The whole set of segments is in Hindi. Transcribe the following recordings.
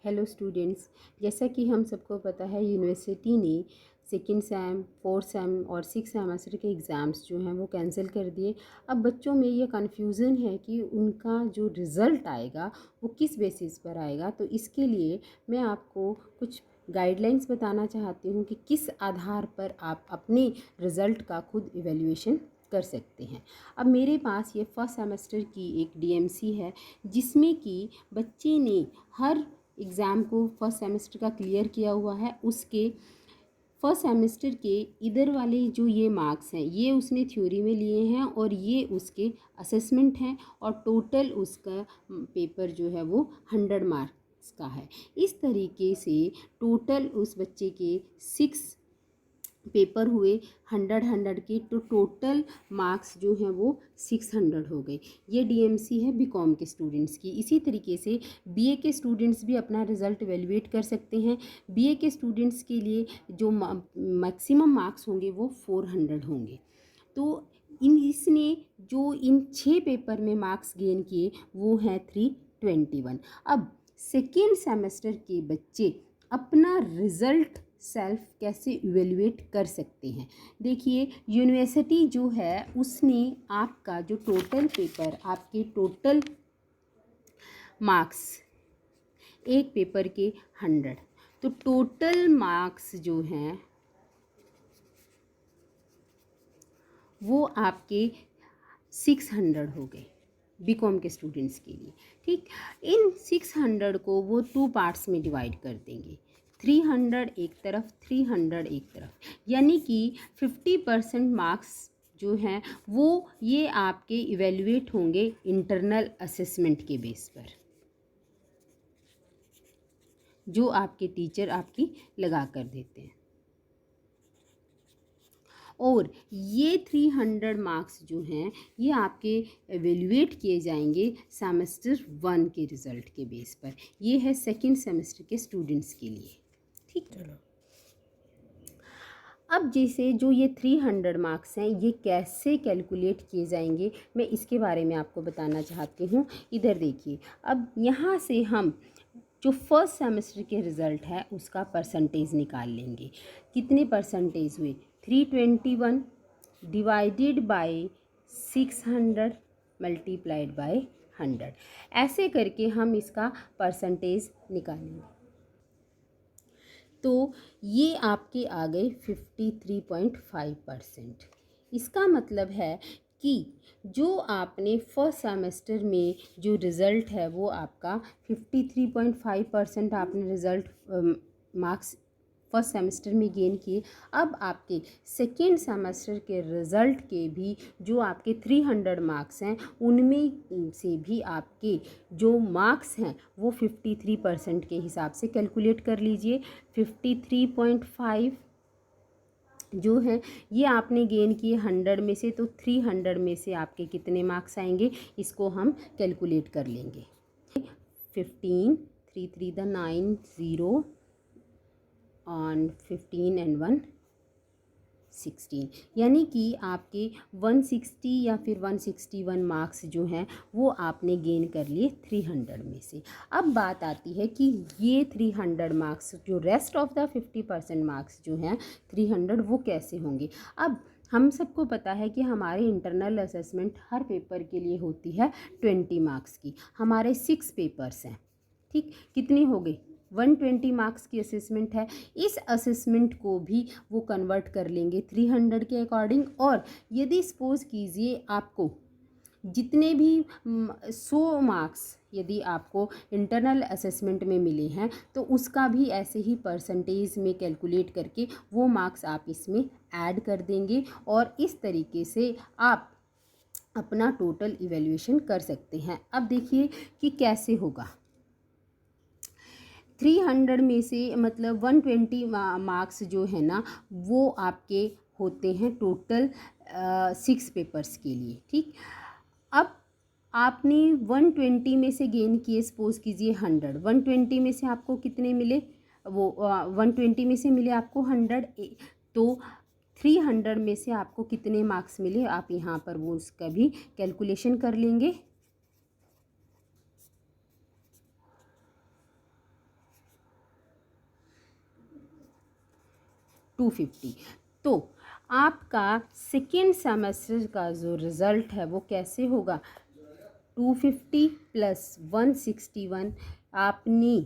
हेलो स्टूडेंट्स, जैसा कि हम सबको पता है यूनिवर्सिटी ने सेकेंड सेम, फोर्थ सेम और सिक्स सेमेस्टर के एग्ज़ाम्स जो हैं वो कैंसिल कर दिए। अब बच्चों में ये कन्फ्यूज़न है कि उनका जो रिज़ल्ट आएगा वो किस बेसिस पर आएगा। तो इसके लिए मैं आपको कुछ गाइडलाइंस बताना चाहती हूँ कि किस आधार पर आप अपने रिज़ल्ट का खुद इवैल्यूएशन कर सकते हैं। अब मेरे पास ये फर्स्ट सेमेस्टर की एक डीएमसी है जिसमें कि बच्चे ने हर एग्ज़ाम को फर्स्ट सेमेस्टर का क्लियर किया हुआ है। उसके फर्स्ट सेमेस्टर के इधर वाले जो ये मार्क्स हैं ये उसने थ्योरी में लिए हैं और ये उसके असेसमेंट हैं और टोटल उसका पेपर जो है वो 100 मार्क्स का है। इस तरीके से टोटल उस बच्चे के 6 पेपर हुए 100 के, तो टोटल मार्क्स जो हैं वो 600 हो गए। ये डीएमसी है बीकॉम के स्टूडेंट्स की। इसी तरीके से बीए के स्टूडेंट्स भी अपना रिज़ल्ट एवेलुएट कर सकते हैं। बीए के स्टूडेंट्स के लिए जो मैक्सिमम मार्क्स होंगे वो 400 होंगे। तो इसने जो इन 6 पेपर में मार्क्स गेन किए वो हैं 321। अब सेकेंड सेमेस्टर के बच्चे अपना रिज़ल्ट सेल्फ कैसे इवेल्युएट कर सकते हैं। देखिए, यूनिवर्सिटी जो है उसने आपका जो टोटल पेपर, आपके टोटल मार्क्स एक पेपर के 100, तो टोटल मार्क्स जो हैं वो आपके 600 हो गए बीकॉम के स्टूडेंट्स के लिए। ठीक, इन 600 को वो 2 पार्ट्स में डिवाइड कर देंगे। 300 एक तरफ, 300 एक तरफ, यानी कि 50% मार्क्स जो हैं वो ये आपके इवेल्युएट होंगे इंटरनल असेसमेंट के बेस पर, जो आपके टीचर आपकी लगा कर देते हैं। और ये 300 मार्क्स जो हैं ये आपके एवेल्युएट किए जाएंगे सेमेस्टर 1 के रिज़ल्ट के बेस पर। ये है सेकेंड सेमेस्टर के स्टूडेंट्स के लिए। ठीक, चलो अब जैसे जो ये 300 मार्क्स हैं ये कैसे कैलकुलेट किए जाएंगे मैं इसके बारे में आपको बताना चाहती हूँ। इधर देखिए, अब यहाँ से हम जो फर्स्ट सेमेस्टर के रिज़ल्ट है उसका परसेंटेज निकाल लेंगे। कितने परसेंटेज हुए? 321 डिवाइडेड बाय 600 मल्टीप्लाइड बाय 100। ऐसे करके हम इसका परसेंटेज निकालेंगे। तो ये आपके आ गए 53.5%। इसका मतलब है कि जो आपने फर्स्ट सेमेस्टर में जो रिज़ल्ट है वो आपका 53.5% आपने रिज़ल्ट मार्क्स फर्स्ट सेमेस्टर में गेन किए। अब आपके सेकेंड सेमेस्टर के रिज़ल्ट के भी जो आपके 300 मार्क्स हैं उनमें से भी आपके जो मार्क्स हैं वो 53% के हिसाब से कैलकुलेट कर लीजिए। 53.5 जो है ये आपने गेन किए 100 में से, तो 300 में से आपके कितने मार्क्स आएंगे इसको हम कैलकुलेट कर लेंगे। 15, 3 3 द 9, 0 और 15 and 1 16, यानी कि आपके 160 या फिर 161 मार्क्स जो हैं वो आपने गेन कर लिए 300 में से। अब बात आती है कि ये 300 मार्क्स जो रेस्ट ऑफ द 50% मार्क्स जो हैं 300 वो कैसे होंगे। अब हम सबको पता है कि हमारे इंटरनल असेसमेंट हर पेपर के लिए होती है 20 मार्क्स की। हमारे 6 पेपर्स हैं। ठीक, कितनी हो गई? 120 मार्क्स की असेसमेंट है। इस असेसमेंट को भी वो कन्वर्ट कर लेंगे 300 के अकॉर्डिंग। और यदि सपोज़ कीजिए आपको जितने भी 100 मार्क्स यदि आपको इंटरनल असेसमेंट में मिले हैं तो उसका भी ऐसे ही परसेंटेज में कैलकुलेट करके वो मार्क्स आप इसमें ऐड कर देंगे और इस तरीके से आप अपना टोटल इवैल्यूएशन कर सकते हैं। अब देखिए कि कैसे होगा। 300 में से मतलब 120 मार्क्स जो है ना वो आपके होते हैं टोटल 6 पेपर्स के लिए। ठीक, अब आपने 120 में से गेन किए, सपोज कीजिए 100। 120 में से आपको कितने मिले? वो 120 में से मिले आपको 100, तो 300 में से आपको कितने मार्क्स मिले आप यहाँ पर वो उसका भी कैलकुलेशन कर लेंगे। 250। तो आपका सेकेंड सेमेस्टर का जो रिज़ल्ट है वो कैसे होगा, 250 प्लस 161 आपने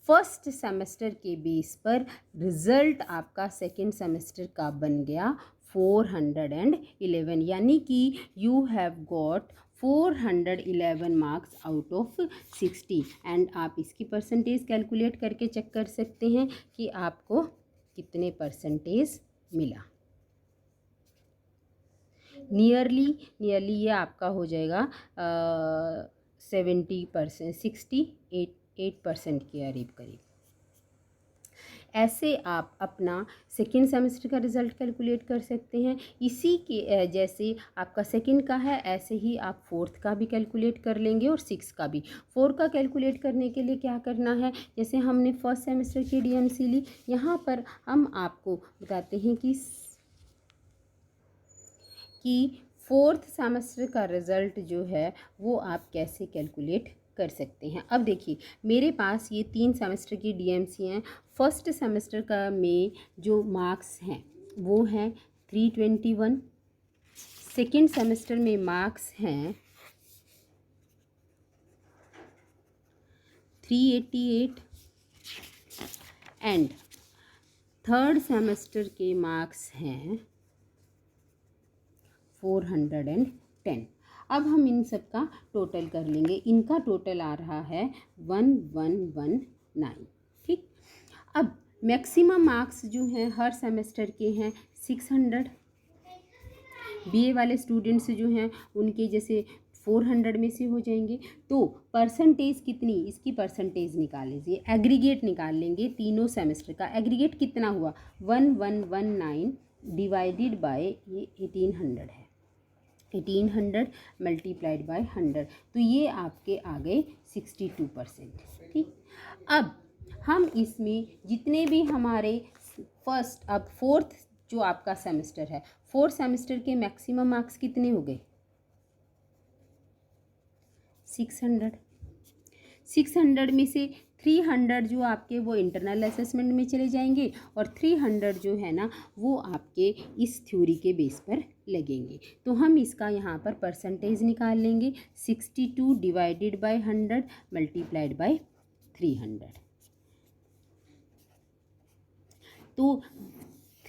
फर्स्ट सेमेस्टर के बेस पर रिज़ल्ट आपका सेकेंड सेमेस्टर का बन गया 411, यानी कि you have got 411 marks out of 60। And आप इसकी परसेंटेज कैलकुलेट करके चेक कर सकते हैं कि आपको कितने परसेंटेज मिला। नियरली ये आपका हो जाएगा 70%, 68% के करीब। ऐसे आप अपना सेकेंड सेमेस्टर का रिज़ल्ट कैलकुलेट कर सकते हैं। इसी के जैसे आपका सेकेंड का है, ऐसे ही आप फोर्थ का भी कैलकुलेट कर लेंगे और सिक्स का भी। फोर्थ का कैलकुलेट करने के लिए क्या करना है, जैसे हमने फर्स्ट सेमेस्टर की डीएमसी ली, यहाँ पर हम आपको बताते हैं कि फोर्थ सेमेस्टर का रिज़ल्ट जो है वो आप कैसे कैलकुलेट कर सकते हैं। अब देखिए मेरे पास ये 3 सेमेस्टर की डीएमसी हैं। फर्स्ट सेमेस्टर का में जो मार्क्स हैं वो हैं 321, सेकेंड सेमेस्टर में मार्क्स हैं 388 एंड थर्ड सेमेस्टर के मार्क्स हैं 410। अब हम इन सब का टोटल कर लेंगे। इनका टोटल आ रहा है 1119। ठीक, अब मैक्सिमम मार्क्स जो हैं हर सेमेस्टर के हैं 600। बीए वाले स्टूडेंट्स जो हैं उनके जैसे 400 में से हो जाएंगे। तो परसेंटेज कितनी, इसकी परसेंटेज निकाल लीजिए, एग्रीगेट निकाल लेंगे। तीनों सेमेस्टर का एग्रीगेट कितना हुआ, 1119 डिवाइडेड बाय ये 1800 है, 1800 मल्टीप्लाइड बाय 100, तो ये आपके आ गए 62%। ठीक, अब हम इसमें जितने भी हमारे फर्स्ट, अब फोर्थ जो आपका सेमेस्टर है, फोर्थ सेमेस्टर के मैक्सिमम मार्क्स कितने हो गए, 600। 600 में से 300 जो आपके वो इंटरनल असेसमेंट में चले जाएंगे और 300 जो है ना वो आपके इस थ्योरी के बेस पर लगेंगे। तो हम इसका यहाँ पर परसेंटेज निकाल लेंगे, 62 डिवाइडेड बाय 100 मल्टीप्लाइड बाय 300। तो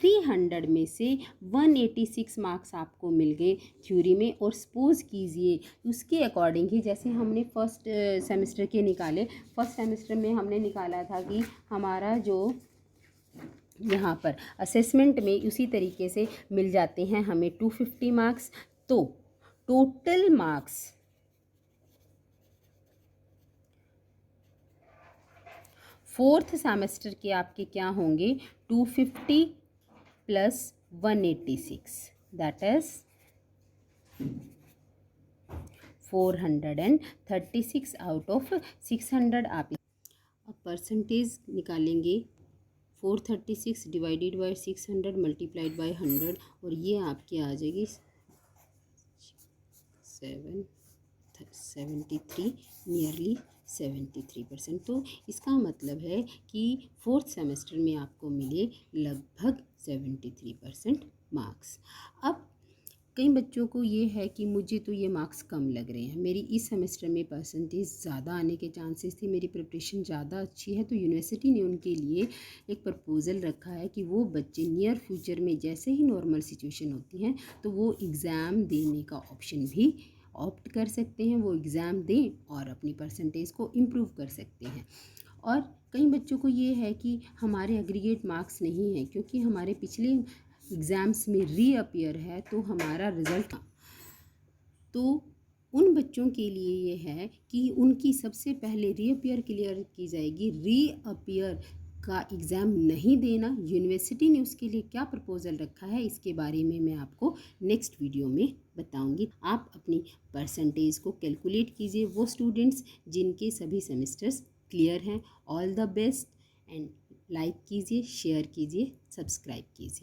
300 में से 186 मार्क्स आपको मिल गए थ्योरी में। और सपोज़ कीजिए उसके अकॉर्डिंग ही जैसे हमने फर्स्ट सेमेस्टर के निकाले, फर्स्ट सेमेस्टर में हमने निकाला था कि हमारा जो यहाँ पर असेसमेंट में उसी तरीके से मिल जाते हैं हमें 250 मार्क्स। तो टोटल मार्क्स फोर्थ सेमेस्टर के आपके क्या होंगे, 250 plus 186, that is 436 out of 600। आप अब परसेंटेज निकालेंगे, 436 डिवाइडेड बाय 600 मल्टीप्लाइड बाय 100, और ये आपकी आ जाएगी 73, नियरली 73%। तो इसका मतलब है कि फोर्थ सेमेस्टर में आपको मिले लगभग 73% मार्क्स। अब कई बच्चों को ये है कि मुझे तो ये मार्क्स कम लग रहे हैं, मेरी इस सेमेस्टर में परसेंटेज ज़्यादा आने के चांसेस थे, मेरी प्रिपरेशन ज़्यादा अच्छी है। तो यूनिवर्सिटी ने उनके लिए एक प्रपोज़ल रखा है कि वो बच्चे नियर फ्यूचर में जैसे ही नॉर्मल सिचुएशन होती हैं तो वो एग्ज़ाम देने का ऑप्शन भी ऑप्ट कर सकते हैं, वो एग्ज़ाम दें और अपनी परसेंटेज को इम्प्रूव कर सकते हैं। और कई बच्चों को ये है कि हमारे एग्रीगेट मार्क्स नहीं है क्योंकि हमारे पिछले एग्ज़ाम्स में रीअपियर है तो हमारा रिज़ल्ट, तो उन बच्चों के लिए ये है कि उनकी सबसे पहले रीअपियर क्लियर की जाएगी। रीअपियर का एग्ज़ाम नहीं देना, यूनिवर्सिटी ने उसके लिए क्या प्रपोज़ल रखा है इसके बारे में मैं आपको नेक्स्ट वीडियो में बताऊंगी। आप अपनी परसेंटेज को कैलकुलेट कीजिए, वो स्टूडेंट्स जिनके सभी सेमेस्टर्स क्लियर हैं। All the best, and like कीजिए, शेयर कीजिए, सब्सक्राइब कीजिए।